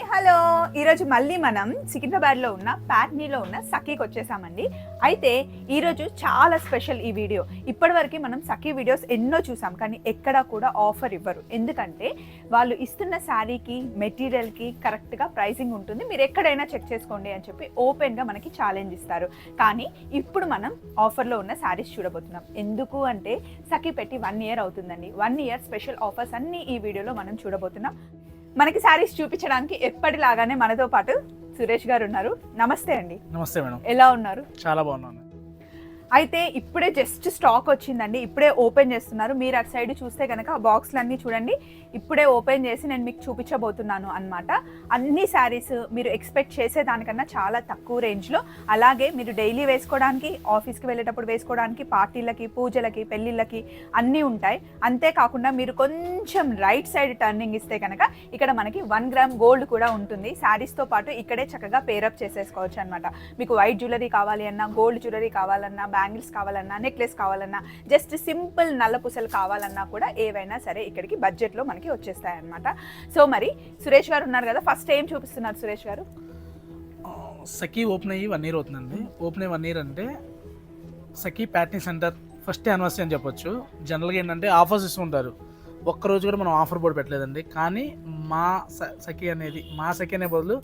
Hello ఈరోజు మళ్ళీ మనం సికింద్రాబాద్లో ఉన్న ప్యాట్నీలో ఉన్న సఖీకి వచ్చేసామండి. అయితే ఈరోజు చాలా స్పెషల్ ఈ వీడియో. ఇప్పటివరకు మనం సఖీ వీడియోస్ ఎన్నో చూసాం, కానీ ఎక్కడా కూడా ఆఫర్ ఇవ్వరు. ఎందుకంటే వాళ్ళు ఇస్తున్న శారీకి మెటీరియల్కి కరెక్ట్గా ప్రైసింగ్ ఉంటుంది, మీరు ఎక్కడైనా చెక్ చేసుకోండి అని చెప్పి ఓపెన్గా మనకి ఛాలెంజ్ ఇస్తారు. కానీ ఇప్పుడు మనం ఆఫర్లో ఉన్న శారీస్ చూడబోతున్నాం. ఎందుకు అంటే సఖీ పెట్టి 1 year అవుతుందండి. 1 year స్పెషల్ ఆఫర్స్ అన్నీ ఈ వీడియోలో మనం చూడబోతున్నాం. మనకి శారీస్ చూపించడానికి ఎప్పటిలాగానే మనతో పాటు సురేష్ గారు ఉన్నారు. నమస్తే అండి. నమస్తే మేడం. ఎలా ఉన్నారు? చాలా బాగున్నాను. అయితే ఇప్పుడే జస్ట్ స్టాక్ వచ్చిందండి, ఇప్పుడే ఓపెన్ చేస్తున్నారు. మీరు అటు సైడ్ చూస్తే కనుక ఆ బాక్స్లన్నీ చూడండి, ఇప్పుడే ఓపెన్ చేసి నేను మీకు చూపించబోతున్నాను అన్నమాట. అన్ని శారీస్ మీరు ఎక్స్పెక్ట్ చేసేదానికన్నా చాలా తక్కువ రేంజ్లో, అలాగే మీరు డైలీ వేసుకోవడానికి, ఆఫీస్కి వెళ్ళేటప్పుడు వేసుకోవడానికి, పార్టీలకి, పూజలకి, పెళ్ళిళ్ళకి అన్నీ ఉంటాయి. అంతేకాకుండా మీరు కొంచెం రైట్ సైడ్ టర్నింగ్ ఇస్తే కనుక ఇక్కడ మనకి 1 gram గోల్డ్ కూడా ఉంటుంది. శారీస్తో పాటు ఇక్కడే చక్కగా పేరప్ చేసేసుకోవచ్చు అనమాట. మీకు వైట్ జ్యువెలరీ కావాలి అన్నా, గోల్డ్ జ్యువెలరీ కావాలన్నా, బ్యాంగిల్స్ కావాలన్నా, నెక్లెస్ కావాలన్నా, జస్ట్ సింపుల్ నల్ల పూసలు కావాలన్నా కూడా ఏవైనా సరే ఇక్కడికి బడ్జెట్లో మనకి వచ్చేస్తాయి అన్నమాట. సో మరి సురేష్ గారు ఉన్నారు కదా, ఫస్ట్ ఏం చూపిస్తున్నారు సురేష్ గారు? సఖీ ఓపెన్ అయ్యి 1 year అవుతుందండి. ఓపెన్ అయ్యి 1 year అంటే సఖీ ప్యాట్నీ సెంటర్ ఫస్ట్ యానివర్సరీ అని చెప్పొచ్చు. జనరల్గా ఏంటంటే ఆఫర్స్ ఇస్తుంటారు, ఒక్కరోజు కూడా మనం ఆఫర్ బోర్డు పెట్టలేదండి. కానీ మా సఖీ అనేది, మా సఖీ అనే బదులు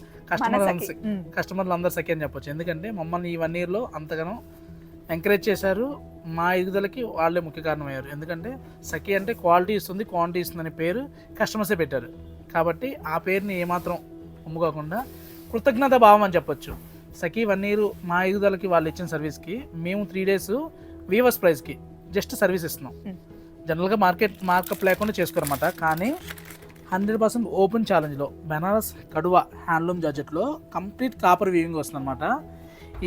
కస్టమర్లు అందరు సఖీ అని చెప్పొచ్చు. ఎందుకంటే మమ్మల్ని ఈ 1 yearలో అంతగానో ఎంకరేజ్ చేశారు. మా ఎదుగుదలకి వాళ్ళే ముఖ్య కారణమయ్యారు. ఎందుకంటే సఖీ అంటే క్వాలిటీ ఇస్తుంది, క్వాంటిటీ ఇస్తుంది అనే పేరు కస్టమర్సే పెట్టారు. కాబట్టి ఆ పేరుని ఏమాత్రం అమ్ముకోకుండా కృతజ్ఞత భావం అని చెప్పొచ్చు. సఖీ 1 year మా ఎదుగుదలకి వాళ్ళు ఇచ్చిన సర్వీస్కి మేము 3 days వీవర్స్ ప్రైస్కి జస్ట్ సర్వీస్ ఇస్తున్నాం. జనరల్గా మార్కప్ లేకుండా చేసుకోరన్నమాట. కానీ 100% ఓపెన్ ఛాలెంజ్లో బెనారస్ కడువా హ్యాండ్లూమ్ జార్జెట్లో కంప్లీట్ కాపర్ వీవింగ్ వస్తుంది అనమాట.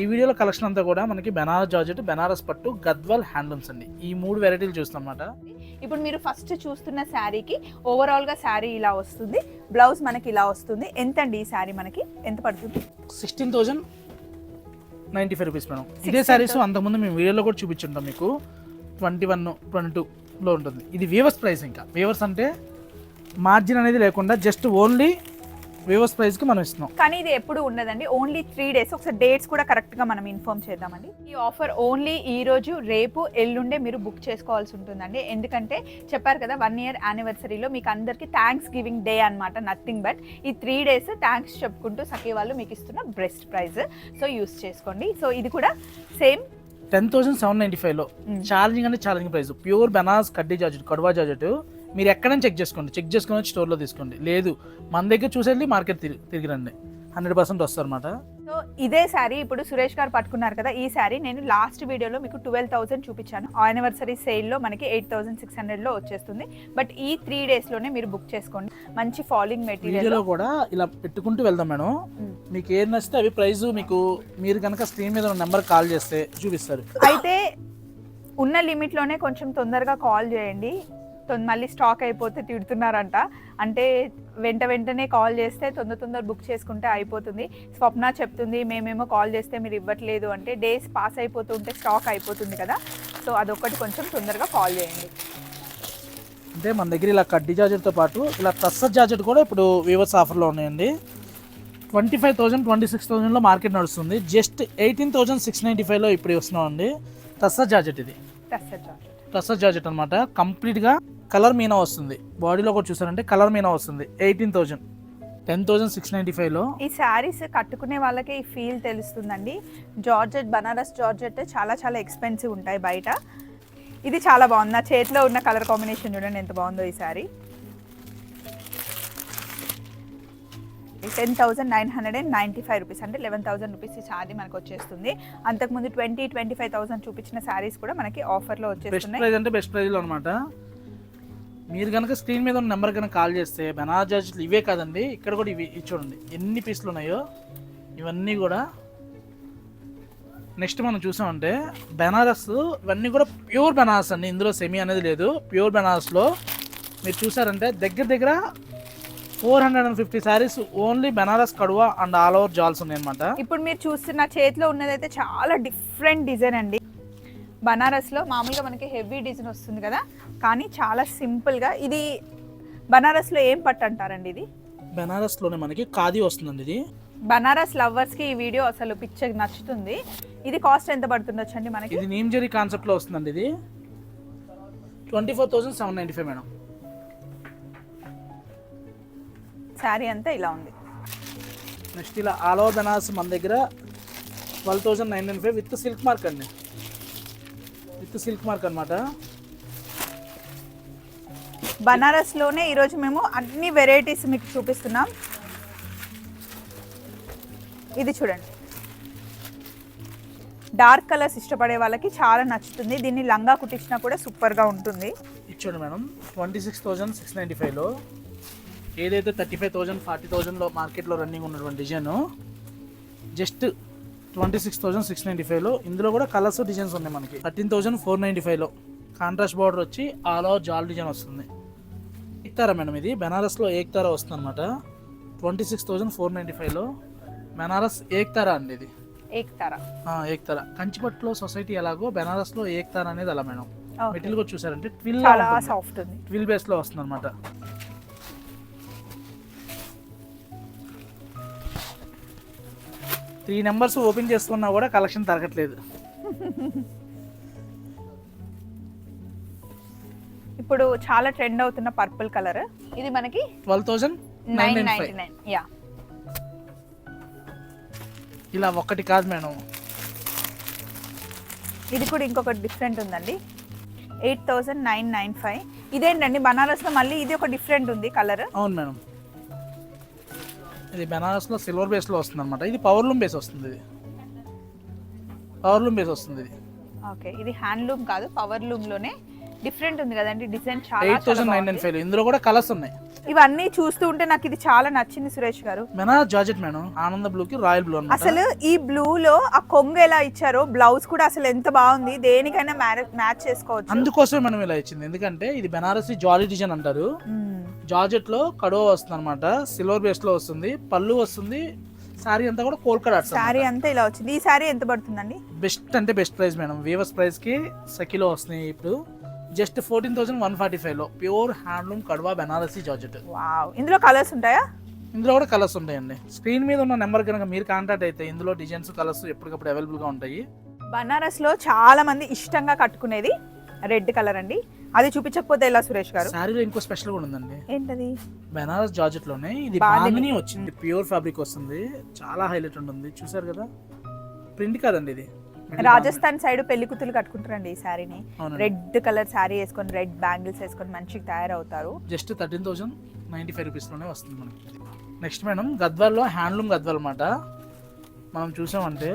ఈ వీడియోలో కలెక్షన్ అంతా కూడా మనకి బెనారస్ జార్జెట్, బెనారస్ పట్టు, గద్వాల్ హ్యాండ్లూమ్స్ అండి. ఈ 3 వెరైటీలు చూస్తాం అన్నమాట. ఇప్పుడు మీరు ఫస్ట్ చూస్తున్న శారీకి ఓవరాల్గా శారీ ఇలా వస్తుంది, బ్లౌజ్ మనకి ఇలా వస్తుంది. ఎంత అండి ఈ శారీ మనకి ఎంత పడుతుంది? 16,095 రూపీస్ మేడం. ఇదే శారీస్ అంతకుముందు మేము వీడియోలో కూడా చూపించుంటాం మీకు. 21, 22లో ఉంటుంది. ఇది వీవర్స్ ప్రైస్. ఇంకా వీవర్స్ అంటే మార్జిన్ అనేది లేకుండా జస్ట్ ఓన్లీ వీవర్స్ ప్రైస్కి మనం ఇస్తున్నాం. కానీ ఇది ఎప్పుడు ఉండదండి, ఓన్లీ 3 days. ఒకసారి డేట్స్ కూడా కరెక్ట్గా మనం ఇన్ఫార్మ్ చేద్దామండి. ఈ ఆఫర్ ఓన్లీ ఈ రోజు, రేపు, ఎల్లుండే మీరు బుక్ చేసుకోవాల్సి ఉంటుందండి. ఎందుకంటే చెప్పారు కదా 1 year యానివర్సరీలో మీకు అందరికీ థ్యాంక్స్ గివింగ్ డే అనమాట. నథింగ్ బట్ ఈ 3 days థ్యాంక్స్ చెప్పుకుంటూ సఖీ వాళ్ళు మీకు ఇస్తున్న బెస్ట్ ప్రైస్. సో యూస్ చేసుకోండి. సో ఇది కూడా సేమ్ 10,795లో ఛాలెంజింగ్ అంటే ఛాలెంజింగ్ ప్రైస్. ప్యూర్ బెనారస్ కడ్డీ జార్జెట్, కడువా జార్జెట్ మీరు ఎక్కడైనా చెక్ చేసుకొని వచ్చి స్టోర్లో తీసుకోండి. లేదు మన దగ్గర చూసేది మార్కెట్ తిరిగి రండి, 100% వస్తారు అన్నమాట. సో ఇదే శారీ ఇప్పుడు సురేష్ గారు పట్టుకున్నారు కదా, ఈ శారీ నేను లాస్ట్ వీడియోలో మీకు 12,000 చూపించాను. యానివర్సరీ సేల్లో మనకి 8,600లో వచ్చేస్తుంది. బట్ ఈ 3 daysలోనే మీరు బుక్ చేసుకోండి. మంచి ఫాలింగ్ మెటీరియల్ కూడా ఇలా పెట్టుకుంటూ వెళ్దాం మేడం. మీకు ఏం నచ్చితే అవి ప్రైస్ మీకు, మీరు కనుక స్క్రీన్ మీద నెంబర్ కాల్ చేస్తే చూపిస్తారు. అయితే ఉన్న లిమిట్లోనే కొంచెం తొందరగా కాల్ చేయండి, మళ్ళీ స్టాక్ అయిపోతే తిడుతున్నారంట. అంటే వెంటనే కాల్ చేస్తే తొందర బుక్ చేసుకుంటే అయిపోతుంది. స్వప్న చెప్తుంది మేమేమో కాల్ చేస్తే మీరు ఇవ్వట్లేదు అంటే, డేస్ పాస్ అయిపోతుంటే స్టాక్ అయిపోతుంది కదా. సో అదొక్కటి కొంచెం తొందరగా కాల్ చేయండి. అంటే మన దగ్గర ఇలా కడ్డీ జార్జెట్తో పాటు ఇలా టస్సర్ జార్జెట్ కూడా ఇప్పుడు వీవర్స్ ఆఫర్లో ఉన్నాయండి. 25,000, 26,000లో మార్కెట్ నడుస్తుంది. జస్ట్ 18,695లో ఇప్పుడు వస్తున్నాం అండి. టస్సర్ జార్జెట్, ఇది టస్సర్ జార్జెట్ అనమాట. కంప్లీట్గా కలర్ మీనా వస్తుంది. బాడీలో కూడా చూసారంటే కలర్ మీనా వస్తుంది. 18,000, 10,695లో ఈ శారీస్ కట్టుకునే వాళ్ళకి ఈ ఫీల్ తెలుస్తుందండి. జార్జెట్, బనారస్ జార్జెట్ చాలా చాలా ఎక్స్పెన్సివ్ ఉంటాయి బయట. ఇది చాలా బాగుంది. నా చేతిలో ఉన్న కలర్ కాంబినేషన్ చూడండి ఎంత బాగుందో ఈ శారీ. 10,995 రూపీస్ అంటే 11,000 రూపీస్ ఈ శారీ మనకు వచ్చేస్తుంది. అంతకుముందు 20-25,000 చూపించిన శారీస్ కూడా మనకి ఆఫర్లో వచ్చేస్తున్నాయి. ప్రైస్ అంటే బెస్ట్ ప్రైస్లో అనమాట. మీరు కనుక స్క్రీన్ మీద ఉన్న నెంబర్ కనుక కాల్ చేస్తే బెనారస్ జార్జెట్లు ఇవే కాదండి, ఇక్కడ కూడా ఇవి చూడండి ఎన్ని పీసులు ఉన్నాయో. ఇవన్నీ కూడా నెక్స్ట్ మనం చూసామంటే బెనారస్, ఇవన్నీ కూడా ప్యూర్ బెనారస్ అండి. ఇందులో సెమీ అనేది లేదు. ప్యూర్ బెనారస్లో మీరు చూసారంటే దగ్గర 450 saris only Banaras kadhua and all over జాల్స్ ఉన్నాయి అనమాట. ఇప్పుడు మీరు చూస్తున్న చేతిలో ఉన్నదైతే చాలా డిఫరెంట్ డిజైన్ అండి. బనారస్లో మామూలుగా మనకి హెవీ డిజైన్ వస్తుంది కదా, కానీ చాలా సింపుల్గా. ఇది బనారస్లో ఏం పట్టు అంటారండి? ఇది బెనారస్లోనే మనకి ఖాదీ వస్తుందండి ఇది. బనారస్ లవర్స్ కి ఈ వీడియో అసలు పిక్చర్ నచ్చుతుంది. ఇది కాస్ట్ ఎంత పడుతుండొచ్చండి మనకి? ఇది నీమ్జరీ కాన్సెప్ట్లో వస్తుందండి. ఇది 24,795 మేడం. శారీ అంతా ఇలా ఉంది. నెక్స్ట్ ఇలా ఆల్ ఓవర్ బెనారస్ మన దగ్గర 12,995 విత్ సిల్క్ మార్క్ అండి. విత్ సిల్క్ మార్క్ అనమాట. బనారస్ లోనే ఈరోజు మేము అన్ని వెరైటీస్ మీకు చూపిస్తున్నాం. ఇది చూడండి, డార్క్ కలర్స్ ఇష్టపడే వాళ్ళకి చాలా నచ్చుతుంది. దీన్ని లంగా కుట్టించినా కూడా సూపర్గా ఉంటుంది. ఇచ్చాడు మేడం 26,695లో. ఏదైతే 35,000 40,000లో మార్కెట్లో రన్నింగ్ ఉన్నటువంటి డిజైన్ జస్ట్ 26,695లో. ఇందులో కూడా కలర్స్ డిజైన్స్ ఉన్నాయి మనకి. 13,495లో కాంట్రాస్ట్ బార్డర్ వచ్చి ఆల్ ఓవర్ జాల్ డిజైన్ వస్తుంది. ఏక్తారా మేడం, ఇది బెనారస్లో ఏక్తారా వస్తుంది అనమాట. 26,495లో బెనారస్ ఏక్తారా అండి. ఇది ఏక్తారా. ఏక్తారా కంచిపట్టులో సొసైటీ ఎలాగో బెనారస్లో ఏక్తారా అనేది అలా మేడం. మెటీరియల్ కూడా చూసారంటే ట్విల్ చాలా సాఫ్ట్ ఉంది. ట్విల్ బేస్లో వస్తుంది అనమాట. త్రీ నెంబర్స్ ఓపెన్ చేసుకున్నా కూడా కలెక్షన్ తరగట్లేదు. ఇప్పుడు చాలా ట్రెండ్ అవుతున్న పర్పుల్ కలర్. ఇది మనకి 12,995. యా, ఇలా ఒక్కటి కాదు మేడం, ఇది కూడా ఇంకొకటి డిఫరెంట్ ఉందండి. 8,995. ఇదేంటండి బనారస్లో మళ్ళీ ఇది ఒక డిఫరెంట్ ఉంది కలర్. అవును మేడం, ఇది బెనారస్లో సిల్వర్ బేస్లో వస్తుంది అనమాట. ఇది పవర్లూమ్ బేస్ వస్తుంది. ఇది పవర్లూమ్ బేస్ వస్తుంది. ఇది ఓకే, ఇది హ్యాండ్లూమ్ కాదు, పవర్ లూమ్ లోనే డిఫరెంట్ ఉంది కదండి డిజైన్. చాలా 8,995. ఇందులో కూడా కలర్స్ ఉన్నాయి. ఇవన్నీ చూస్తూ ఉంటే నాకు ఇది చాలా నచ్చింది సురేష్ గారు. బెనారస్ జార్జెట్ మేడం, ఆనంద బ్లూ కి రాయల్ బ్లూ అన్నమాట. అసలు ఈ బ్లూ లో ఆ కొంగు ఎలా ఇచ్చారో, బ్లౌజ్ కూడా అసలు ఎంత బాగుంది. దేనికైనా మ్యాచ్ చేసుకోవచ్చు. అందుకోసమే మనం ఇలా ఇచ్చింది. ఎందుకంటే ఇది బెనారసి జాలీ డిజైన్ అంటారు. జార్జెట్ లో కడో వస్తుంది అనమాట. సిల్వర్ బేస్ లో వస్తుంది, పళ్ళు వస్తుంది. సారీ అంతా కూడా కోల్కడా. సారీ అంతా ఇలా వచ్చింది. ఈ సారీ ఎంత పడుతుందండి? బెస్ట్ అంటే best price madam. Weavers price కి సఖీలో వస్తున్నాయి ఇప్పుడు. జస్ట్ 14,145లో pure handloom kadwa Banarasi georgette. Wow, ఇందులో కలర్స్ ఉంటాయా? ఇందులో కూడా కలర్స్ ఉంటాయండి. స్క్రీన్ మీద ఉన్న నెంబర్ కనుక మీరు కాంటాక్ట్ అయితే ఇందులో డిజైన్స్ కలర్స్ ఎప్పటికప్పుడు అవైలబుల్ గా ఉంటాయి. బనారస్ లో చాలా మంది ఇష్టంగా కట్టుకునేది రెడ్ కలర్ అండి. అది చూపించకపోతే ఎలా సురేష్ గారు? సారీలో ఇంకో స్పెషల్ కూడా ఉందండి. ఏంటది? బెనారస్ జార్జెట్ లోనే ఇది బాందిని వచ్చింది. ప్యూర్ ఫ్యాబ్రిక్ వస్తుంది, చాలా హైలైట్ ఉంటుంది. చూసారు కదా, ప్రింట్ కాదండి ఇది. రాజస్థాన్ సైడ్ పెళ్లి కూతురు కట్టుకుంటారండి ఈ శారీని. రెడ్ కలర్ శారీ వేసుకొని రెడ్ బ్యాంగిల్స్ వేసుకొని మంచిగా తయారవుతారు. జస్ట్ 13,095 రూపీస్ లోనే వస్తుంది మనకి. నెక్స్ట్ మేడం, గద్వాల్లో హ్యాండ్లూమ్ గద్వాల్ అన్నమాట. మనం చూసామంటే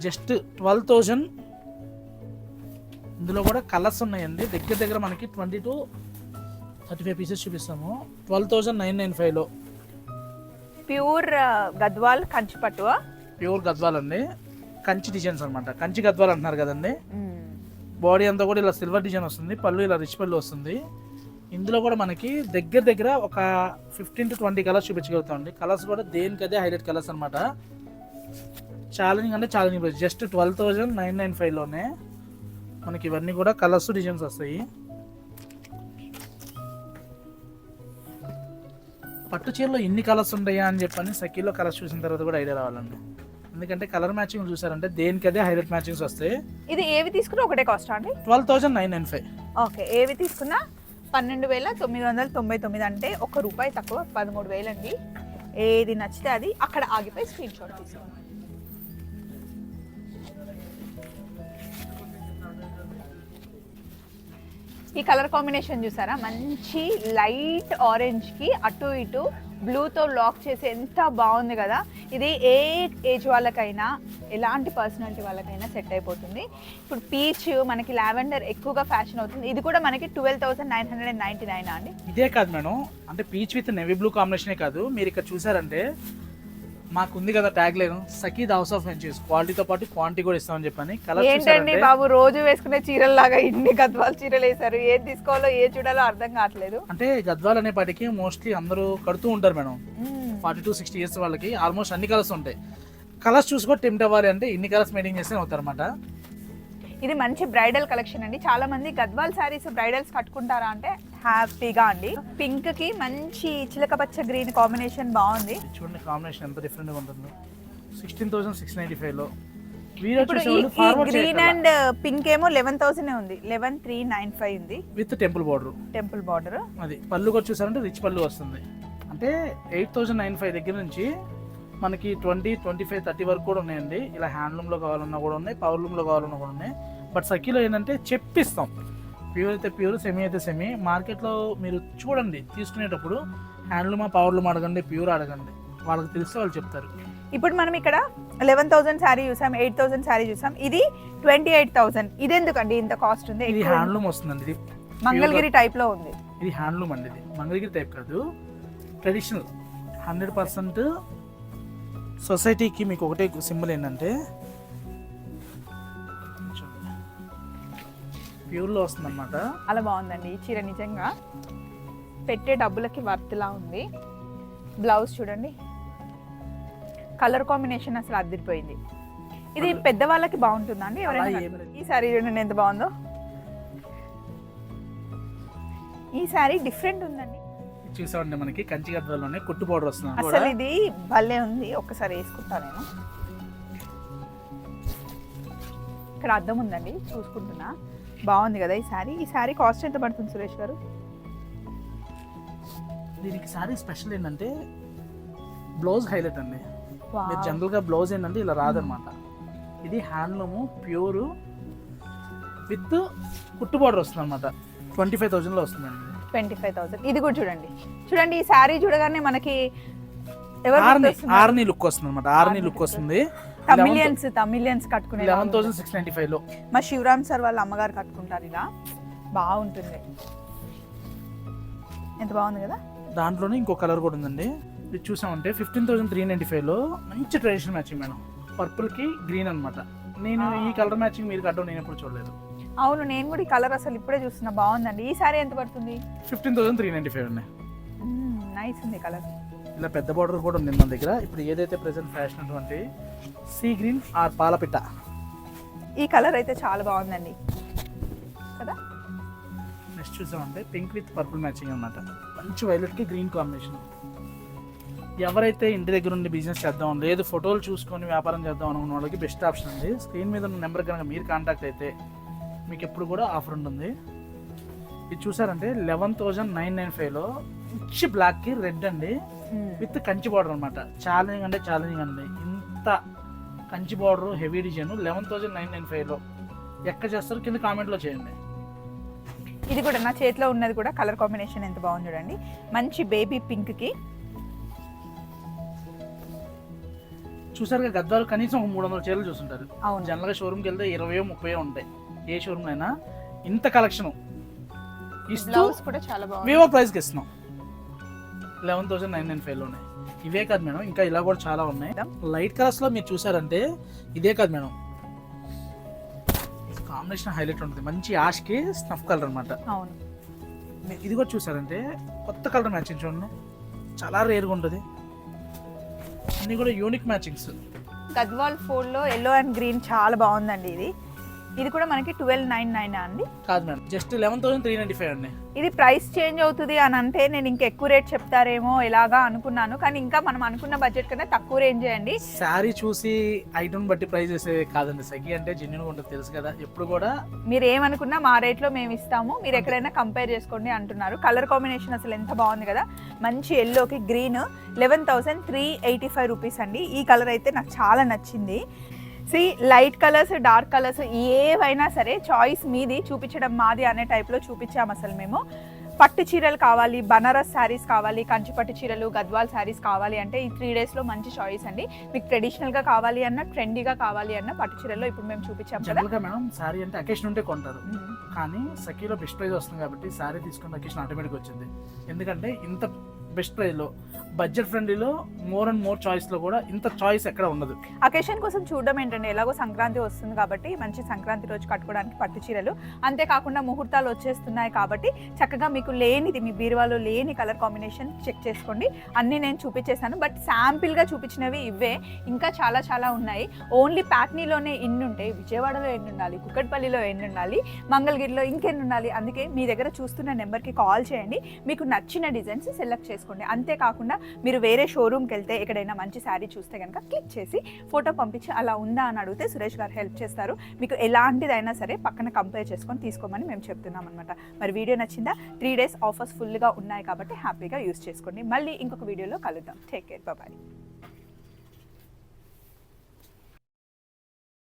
జస్ట్ 12,000. ఇందులో కూడా కలర్స్ ఉన్నాయండి. దగ్గర దగ్గర మనకి 20 to 35 పీసెస్ చూపిస్తాము. 12,995లో ప్యూర్ గద్వాల్ కంచి పట్టు. ప్యూర్ గద్వాల్ అండి, కంచి డిజైన్స్ అనమాట. కంచి గద్వాల్ అంటున్నారు కదండి. బాడీ అంతా కూడా ఇలా సిల్వర్ డిజైన్ వస్తుంది, పళ్ళు ఇలా రిచ్ పళ్ళు వస్తుంది. ఇందులో కూడా మనకి దగ్గర దగ్గర ఒక 15 to 20 కలర్స్ చూపించగలుగుతామండి. కలర్స్ కూడా దేనికదే హైలైట్ కలర్స్ అనమాట. ఛాలెంజింగ్ అంటే ఛాలెంజింగ్ ప్రైస్. జస్ట్ 12,995లోనే మనకి ఇవన్నీ కూడా కలర్స్ డిజైన్స్ వస్తాయి. పట్టు చీరలో ఇన్ని కలర్స్ ఉంటాయా అని చెప్పని సఖీలో కలర్స్ చూసిన తర్వాత కూడా ఐడియా రావాలండి. ఎందుకంటే కలర్ మ్యాచింగ్ చూసారంటే దేనికదే హైలైట్ మ్యాచింగ్స్ వస్తాయి. ఇది ఏవి తీసుకున్నా ఒకటే కాస్ట్ అండి? 12,995. ఓకే, ఏవి తీసుకున్నా 12,999. అంటే ₹1 తక్కువ, 13,000 అండి. ఏది నచ్చితే అది అక్కడ ఆగిపోయి స్క్రీన్ షాట్ తీసుకోండి. ఈ కలర్ కాంబినేషన్ చూసారా, మంచి లైట్ ఆరెంజ్ కి అటు ఇటు బ్లూతో లాక్ చేసి ఎంత బాగుంది కదా. ఇది ఏ ఏజ్ వాళ్ళకైనా ఎలాంటి పర్సనాలిటీ వాళ్ళకైనా సెట్ అయిపోతుంది. ఇప్పుడు పీచ్ మనకి లావెండర్ ఎక్కువగా ఫ్యాషన్ అవుతుంది. ఇది కూడా మనకి 12,999 అండి. ఇదే కాదు మేడం, అంటే పీచ్ విత్ నెవీ బ్లూ కాంబినేషనే కాదు. మీరు ఇక్కడ చూసారంటే మాకు ఉంది కదా tag line, Sakhi house of ventures, క్వాలిటీతో పాటు క్వాంటిటీ కూడా ఇస్తామని చెప్పని. కలర్ ఏంటండి బాబు, రోజు వేసుకునే చీరల్లాగా ఇన్ని గద్వాల్ చీరలు వేసారు. ఏది తీసుకోవాలో ఏ చూడాలో అర్థం కావట్లేదు. అంటే గద్వాల్ అనే పాటికి మోస్ట్లీ అందరూ కడుతూ ఉంటారు మేడం. 40 to 60 ఇయర్స్ వాళ్ళకి ఆల్మోస్ట్ అన్ని కలర్స్ ఉంటాయి. కలర్స్ చూసుకో టెంప్ట్ అవ్వాలి అంటే ఇన్ని కలర్స్ మెయింటైన్ చేస్తే అవుతారు అనమాట. ఇది మంచి బ్రైడల్ కలెక్షన్ అండి. చాలా మంది గద్వాల్ శారీస్ బ్రైడల్స్ కట్టుకుంటారా అంటే హ్యాపీగా అండి. పింక్ కి మంచి చిలక పచ్చ గ్రీన్ కాంబినేషన్ బాగుంది. ఇది చూడండి కాంబినేషన్ ఎంత డిఫరెంట్గా ఉంటుందో. 16,695లో ఇప్పుడు ఈ గ్రీన్ అండ్ పింక్ ఏమో 11,000 ఉంది, 11,395 ఉంది with temple border. Temple border. అది పళ్ళు కూడా చూసారంటే రిచ్ పళ్ళు వస్తుంది. అంటే 8,095 దగ్గర నుంచి మనకి 20, 25, 30 వరకు కూడా ఉన్నాయండి. ఇలా హ్యాండ్లూమ్లో కావాలన్నా కూడా ఉన్నాయి, పవర్లూమ్లో కావాలన్నా కూడా ఉన్నాయి. బట్ సఖీలో ఏంటంటే చెప్పిస్తాం, ప్యూర్ అయితే ప్యూర్, సెమీ అయితే సెమీ. మార్కెట్లో మీరు చూడండి తీసుకునేటప్పుడు హ్యాండ్లూమా పవర్లూమ్ అడగండి, ప్యూర్ అడగండి, వాళ్ళకి తెలిస్తే వాళ్ళు చెప్తారు. ఇప్పుడు మనం ఇక్కడ 11,000 శారీ చూసాం, 8,000 శారీ చూసాం, ఇది 28,000. ఇది ఎందుకండి ఇంత కాస్ట్ ఉంది? ఇది హ్యాండ్లూమ్ వస్తుందండి, ఇది మంగళగిరి టైప్ లో ఉంది. ఇది హ్యాండ్లూమ్ అండి, ఇది మంగళగిరి టైప్ కాదు, ట్రెడిషనల్ 100%. సొసైటీకి మీకు ఒకటే సింబల్ ఏంటంటే ప్యూర్లో వస్తుంది అనమాట. అలా బాగుందండి ఈ చీర, నిజంగా పెట్టే డబ్బులకి వర్త్లా ఉంది. బ్లౌజ్ చూడండి, కలర్ కాంబినేషన్ అసలు అదిరిపోయింది. ఇది పెద్దవాళ్ళకి బాగుంటుందా అండి? ఎవరైనా ఈ సారీ చూడండి ఎంత బాగుందో. ఈ సారీ డిఫరెంట్ ఉందండి. చూసామండి మనకి కంచి గద్వాల్లోనే కుట్టు బోర్డర్ వస్తుంది. అసలు ఇది భలే ఉంది, ఒక్కసారి వేసుకుంటా నేను. ఇక్కడ అద్దం ఉందండి, చూసుకుంటున్నా. బాగుంది కదా ఈ సారీ. ఈ సారీ కాస్ట్ ఎంత పడుతుంది సురేష్ గారు? దీనికి సారీ స్పెషల్ ఏంటంటే బ్లౌజ్ హైలైట్ అండి. మీరు జనరల్గా బ్లౌజ్ ఏంటంటే ఇలా రాదనమాట. ఇది హ్యాండ్లూము ప్యూర్ విత్ కుట్టు బార్డర్ వస్తుంది అనమాట. 25,000లో వస్తుందండి. 25,000. ఇది కూడా చూడండి, చూడండి ఈ శారీ చూడగానే మనకి ఆర్ని లుక్ వస్తుంది అనమాట. ఆర్ని లుక్ వస్తుంది. తమిళియన్స్ కట్టుకునే 11,695లో మా శివరామ్ సార్ వాళ్ళ అమ్మగారు కట్టుకుంటారు. ఇలా బాగుంటుంది, ఎంత బాగుంది కదా. దాంట్లోనే ఇంకో కలర్ కూడా ఉందండి. ఇది చూసామంటే 15,395లో మంచి ట్రెడిషనల్ మ్యాచింగ్ మేడం. పర్పుల్ కి గ్రీన్ అనమాట. నేను ఈ కలర్ మ్యాచింగ్ మీరు కట్టడం నేను ఎప్పుడు చూడలేదు. అవును, నేను కూడా ఈ కలర్ అసలు ఇప్పుడే చూస్తున్నా. బాగుందండి. ఈ సారీ ఎంత పడుతుంది? 15,395 ఉన్నాయి. నైస్ ఉంది కలర్. ఇలా పెద్ద బార్డర్ కూడా ఉంది మన దగ్గర. ఇప్పుడు ఏదైతే ప్రెసెంట్ ఫ్యాషన్ అటువంటి సీ గ్రీన్ ఆర్ పాలపిట్ట, ఈ కలర్ అయితే చాలా బాగుందండి కదా. నెక్స్ట్ చూసామంటే పింక్ విత్ పర్పుల్ మ్యాచింగ్ అనమాట. మంచి వైలెట్ కి గ్రీన్ కాంబినేషన్. ఎవరైతే ఇంటి దగ్గర ఉండి బిజినెస్ చేద్దాం లేదు ఫోటోలు చూసుకొని వ్యాపారం చేద్దాం అనుకున్న వాళ్ళకి బెస్ట్ ఆప్షన్ అండి. స్క్రీన్ మీద ఉన్న నెంబర్ కనుక మీరు కాంటాక్ట్ అయితే మీకు ఎప్పుడు కూడా ఆఫర్ ఉంటుంది. ఇది చూసారంటే 11,995లో మంచి బ్లాక్ కి రెడ్ అండి విత్ కంచి బార్డర్ అనమాట. ఛాలెంజింగ్ అంటే ఛాలెంజింగ్ అండి. ఇంత కంచి బార్డర్ హెవీ డిజైన్ 11,995లో ఎక్కడ చేస్తారు కింద కామెంట్లో చేయండి. ఇది కూడా నా చేతిలో ఉన్నది కూడా కలర్ కాంబినేషన్ ఎంత బాగుంది చూడండి. మంచి బేబీ పింక్ కి. చూసారుగా గద్వాలు కనీసం ఒక 300 చీరలు చూస్తుంటారు. అవును, జనరల్గా షోరూమ్కి వెళ్తే 20-30 ఉంటాయి. ఏ షోరూమ్ అయినా ఇంత కలెక్షన్ ఇస్తూ కూడా చాలా బాగుంది. వివో ప్రైస్కి ఇస్తున్నాం. 11,995లోనే. ఇవే కాదు మేడం, ఇంకా ఇలా కూడా చాలా ఉన్నాయి. లైట్ కలర్స్ లో మీరు చూసారంటే ఇదే కాదు మేడం, కాంబినేషన్ హైలైట్ ఉంటుంది. మంచి యాష్ కి స్నఫ్ కలర్ అనమాట. అవును, ఇది కూడా చూసారంటే కొత్త కలర్ మ్యాచింగ్ చూడండి, చాలా రేర్గా ఉంటుంది. అన్ని కూడా యూనిక్ మ్యాచింగ్స్. గద్వాల్ ఫోల్డ్ లో ఎల్లో అండ్ గ్రీన్ చాలా బాగుందండి. ఇది కూడా మనకి 12,999 అండి. కాదు మేడం, జస్ట్ 11,395 అండి. ఇది ప్రైస్ చేంజ్ అవుతుంది అని అంటే నేను ఇంకా ఎక్కువ రేట్ చెప్తారేమో ఇలాగా అనుకున్నాను, కానీ ఇంకా మనం అనుకున్న బడ్జెట్ కన్నా తక్కువ రేంజ్ అండి. శారీ చూసి ఐటమ్ బట్టి ప్రైస్ వేసే కాదండి. సఖి అంటే జెన్యున్ ఉంటుంది, తెలుసు కదా. ఎప్పుడు కూడా మీరు ఏమనుకున్నా మా రేట్లో మేము ఇస్తాము, మీరు ఎక్కడైనా కంపేర్ చేసుకోండి అంటున్నారు. కలర్ కాంబినేషన్ అసలు ఎంత బాగుంది కదా. మంచి ఎల్లోకి గ్రీన్ 11,385 రూపీస్ అండి. ఈ కలర్ అయితే నాకు చాలా నచ్చింది. లైట్ కలర్స్ డార్క్ కలర్స్ ఏవైనా సరే చాయిస్ మీది, చూపించడం మాది అనే టైప్లో చూపించాము అసలు మేము. పట్టు చీరలు కావాలి, బనారస్ శారీస్ కావాలి, కంచి పట్టు చీరలు, గద్వాల్ శారీస్ కావాలి అంటే ఈ 3 డేస్లో మంచి చాయిస్ అండి. మీకు ట్రెడిషనల్గా కావాలి అన్న, ట్రెండీగా కావాలి అన్న పట్టు చీరల్లో ఇప్పుడు మేము చూపించాం కదా. జనరల్గా మేడం శారీ అంటే అకేషన్ ఉంటే కొంటారు, కానీ సఖీలో బెస్ట్ ప్రైస్ వస్తుంది కాబట్టి శారీ తీసుకున్న అకేషన్ ఆటోమేటిక్ వచ్చింది. ఎందుకంటే ఇంత బెస్ట్ ప్రైస్లో బడ్జెట్ ఫ్రెండ్లీలో మోర్ అండ్ మోర్ చాయిస్లో కూడా ఇంత చాయిస్ ఎక్కడ ఉండదు. అకేషన్ కోసం చూడడం ఏంటంటే ఎలాగో సంక్రాంతి వస్తుంది కాబట్టి మంచి సంక్రాంతి రోజు కట్టుకోవడానికి పట్టు చీరలు, అంతేకాకుండా ముహూర్తాలు వచ్చేస్తున్నాయి కాబట్టి చక్కగా మీకు లేనిది మీ బీరువాలో లేని కలర్ కాంబినేషన్ చెక్ చేసుకోండి. అన్నీ నేను చూపించేశాను, బట్ శాంపిల్గా చూపించినవి ఇవే, ఇంకా చాలా చాలా ఉన్నాయి. ఓన్లీ ప్యాట్నీలోనే ఇన్ని ఉంటాయి, విజయవాడలో ఎన్ని ఉండాలి, కుక్కట్పల్లిలో ఎన్ని ఉండాలి, మంగళగిరిలో ఇంకెన్ని ఉండాలి. అందుకే మీ దగ్గర చూస్తున్న నెంబర్కి కాల్ చేయండి, మీకు నచ్చిన డిజైన్స్ సెలెక్ట్ చేసుకోండి. అంతేకాకుండా మీరు వేరే షోరూమ్కి వెళ్తే ఎక్కడైనా మంచి శారీ చూస్తే కనుక క్లిక్ చేసి ఫోటో పంపించి అలా ఉందా అని అడిగితే సురేష్ గారు హెల్ప్ చేస్తారు. మీకు ఎలాంటిదైనా సరే పక్కన కంపేర్ చేసుకొని తీసుకోమని మేము చెప్తున్నాం అనమాట. మరి వీడియో నచ్చిందా? 3 days ఆఫర్స్ ఫుల్గా ఉన్నాయి కాబట్టి హ్యాపీగా యూస్ చేసుకోండి. మళ్ళీ ఇంకొక వీడియోలో కలుద్దాం. Take care, bye.